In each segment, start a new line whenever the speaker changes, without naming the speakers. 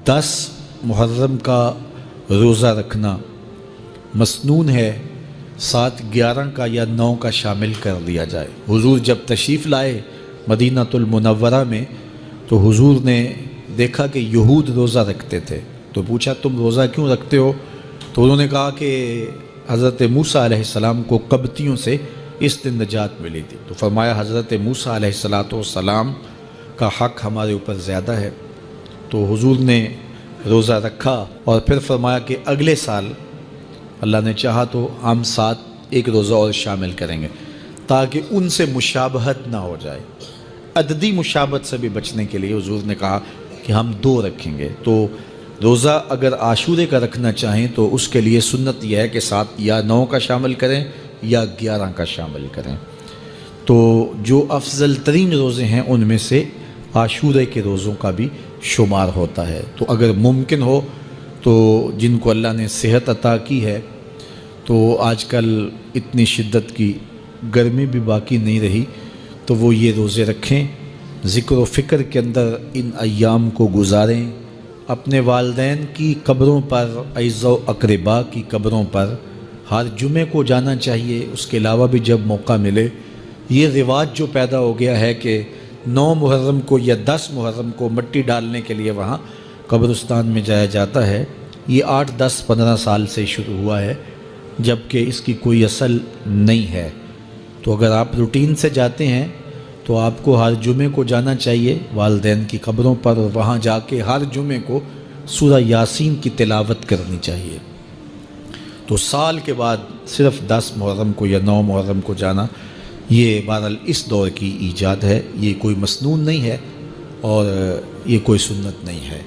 10 محرم کا روزہ رکھنا مسنون ہے، 7، 11 کا یا 9 کا شامل کر دیا جائے۔ حضور جب تشریف لائے مدینہ المنورہ میں تو حضور نے دیکھا کہ یہود روزہ رکھتے تھے، تو پوچھا تم روزہ کیوں رکھتے ہو؟ تو انہوں نے کہا کہ حضرت موسیٰ علیہ السلام کو قبطیوں سے اس دن نجات ملی تھی۔ تو فرمایا حضرت موسیٰ علیہ السلام کا حق ہمارے اوپر زیادہ ہے۔ تو حضور نے روزہ رکھا اور پھر فرمایا کہ اگلے سال اللہ نے چاہا تو ہم 7 ایک روزہ اور شامل کریں گے، تاکہ ان سے مشابہت نہ ہو جائے۔ عددی مشابہت سے بھی بچنے کے لیے حضور نے کہا کہ ہم 2 رکھیں گے۔ تو روزہ اگر عاشورے کا رکھنا چاہیں تو اس کے لیے سنت یہ ہے کہ 7 یا 9 کا شامل کریں یا 11 کا شامل کریں۔ تو جو افضل ترین روزے ہیں ان میں سے عاشورے کے روزوں کا بھی شمار ہوتا ہے۔ تو اگر ممکن ہو تو جن کو اللہ نے صحت عطا کی ہے، تو آج کل اتنی شدت کی گرمی بھی باقی نہیں رہی، تو وہ یہ روزے رکھیں، ذکر و فکر کے اندر ان ایام کو گزاریں، اپنے والدین کی قبروں پر، اعزاء و اقرباء کی قبروں پر ہر جمعے کو جانا چاہیے۔ اس کے علاوہ بھی جب موقع ملے، یہ رواج جو پیدا ہو گیا ہے کہ 9 محرم کو یا 10 محرم کو مٹی ڈالنے کے لیے وہاں قبرستان میں جایا جاتا ہے، یہ 8، 10، 15 سال سے شروع ہوا ہے، جبکہ اس کی کوئی اصل نہیں ہے۔ تو اگر آپ روٹین سے جاتے ہیں تو آپ کو ہر جمعے کو جانا چاہیے والدین کی قبروں پر، اور وہاں جا کے ہر جمعے کو سورہ یاسین کی تلاوت کرنی چاہیے۔ تو سال کے بعد صرف 10 محرم کو یا 9 محرم کو جانا، یہ بہرحال اس دور کی ایجاد ہے، یہ کوئی مسنون نہیں ہے اور یہ کوئی سنت نہیں ہے۔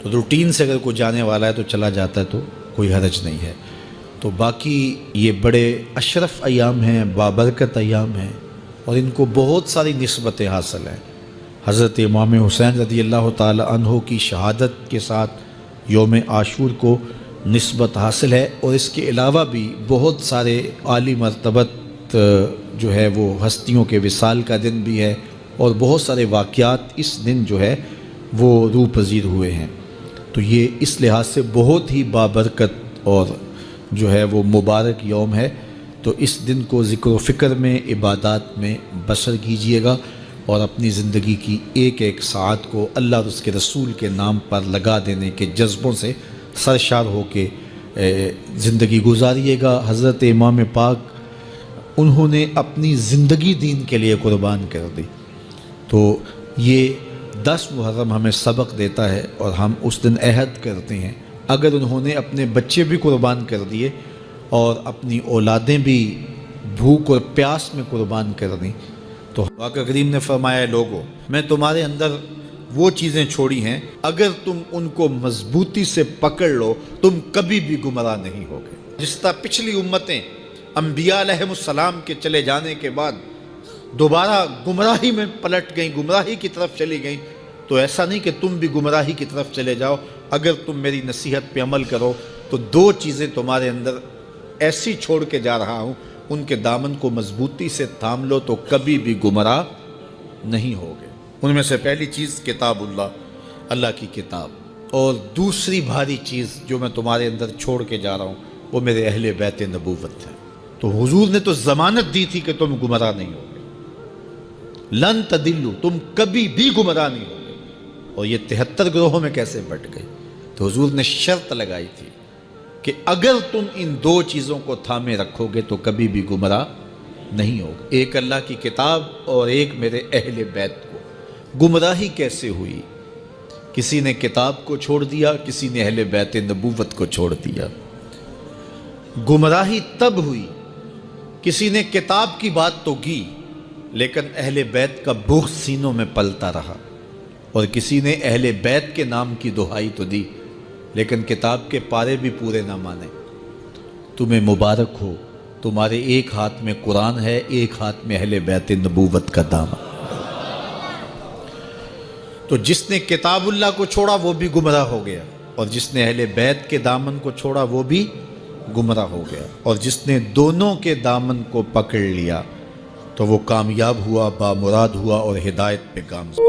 تو روٹین سے اگر کوئی جانے والا ہے تو چلا جاتا ہے تو کوئی حرج نہیں ہے۔ تو باقی یہ بڑے اشرف ایام ہیں، بابرکت ایام ہیں، اور ان کو بہت ساری نسبتیں حاصل ہیں۔ حضرت امام حسین رضی اللہ تعالی عنہ کی شہادت کے ساتھ یوم عاشور کو نسبت حاصل ہے، اور اس کے علاوہ بھی بہت سارے عالی مرتبت جو ہے وہ ہستیوں کے وصال کا دن بھی ہے، اور بہت سارے واقعات اس دن جو ہے وہ روح پذیر ہوئے ہیں۔ تو یہ اس لحاظ سے بہت ہی بابرکت اور جو ہے وہ مبارک یوم ہے۔ تو اس دن کو ذکر و فکر میں، عبادات میں بسر کیجئے گا، اور اپنی زندگی کی ایک ایک ساعت کو اللہ اور اس کے رسول کے نام پر لگا دینے کے جذبوں سے سرشار ہو کے زندگی گزاریے گا۔ حضرت امام پاک انہوں نے اپنی زندگی دین کے لیے قربان کر دی۔ تو یہ 10 محرم ہمیں سبق دیتا ہے، اور ہم اس دن عہد کرتے ہیں اگر انہوں نے اپنے بچے بھی قربان کر دیے اور اپنی اولادیں بھی بھوک اور پیاس میں قربان کر دیں، تو آقا کریم نے فرمایا لوگو میں تمہارے اندر وہ چیزیں چھوڑی ہیں، اگر تم ان کو مضبوطی سے پکڑ لو تم کبھی بھی گمراہ نہیں ہوگے۔ جس طرح پچھلی امتیں انبیاء علیہ السلام کے چلے جانے کے بعد دوبارہ گمراہی میں پلٹ گئیں، گمراہی کی طرف چلی گئیں، تو ایسا نہیں کہ تم بھی گمراہی کی طرف چلے جاؤ۔ اگر تم میری نصیحت پہ عمل کرو تو 2 چیزیں تمہارے اندر ایسی چھوڑ کے جا رہا ہوں، ان کے دامن کو مضبوطی سے تھام لو تو کبھی بھی گمراہ نہیں ہوگے۔ ان میں سے پہلی چیز کتاب اللہ کی کتاب، اور دوسری بھاری چیز جو میں تمہارے اندر چھوڑ کے جا رہا ہوں وہ میرے اہل بیت نبوت ہے۔ تو حضور نے تو ضمانت دی تھی کہ تم گمراہ نہیں ہوگے، لن تدلوا، تم کبھی بھی گمراہ نہیں ہوگے۔ اور یہ 73 گروہوں میں کیسے بٹ گئے؟ تو حضور نے شرط لگائی تھی کہ اگر تم ان 2 چیزوں کو تھامے رکھو گے تو کبھی بھی گمراہ نہیں ہوگے، ایک اللہ کی کتاب اور ایک میرے اہل بیت کو۔ گمراہی کیسے ہوئی؟ کسی نے کتاب کو چھوڑ دیا، کسی نے اہل بیت نبوت کو چھوڑ دیا۔ گمراہی تب ہوئی کسی نے کتاب کی بات تو کی لیکن اہل بیت کا بغض سینوں میں پلتا رہا، اور کسی نے اہل بیت کے نام کی دہائی تو دی لیکن کتاب کے پارے بھی پورے نہ مانے۔ تمہیں مبارک ہو، تمہارے ایک ہاتھ میں قرآن ہے، ایک ہاتھ میں اہل بیت نبوت کا دامن۔ تو جس نے کتاب اللہ کو چھوڑا وہ بھی گمراہ ہو گیا، اور جس نے اہل بیت کے دامن کو چھوڑا وہ بھی گمراہ ہو گیا، اور جس نے دونوں کے دامن کو پکڑ لیا تو وہ کامیاب ہوا، بامراد ہوا اور ہدایت پہ گامزن۔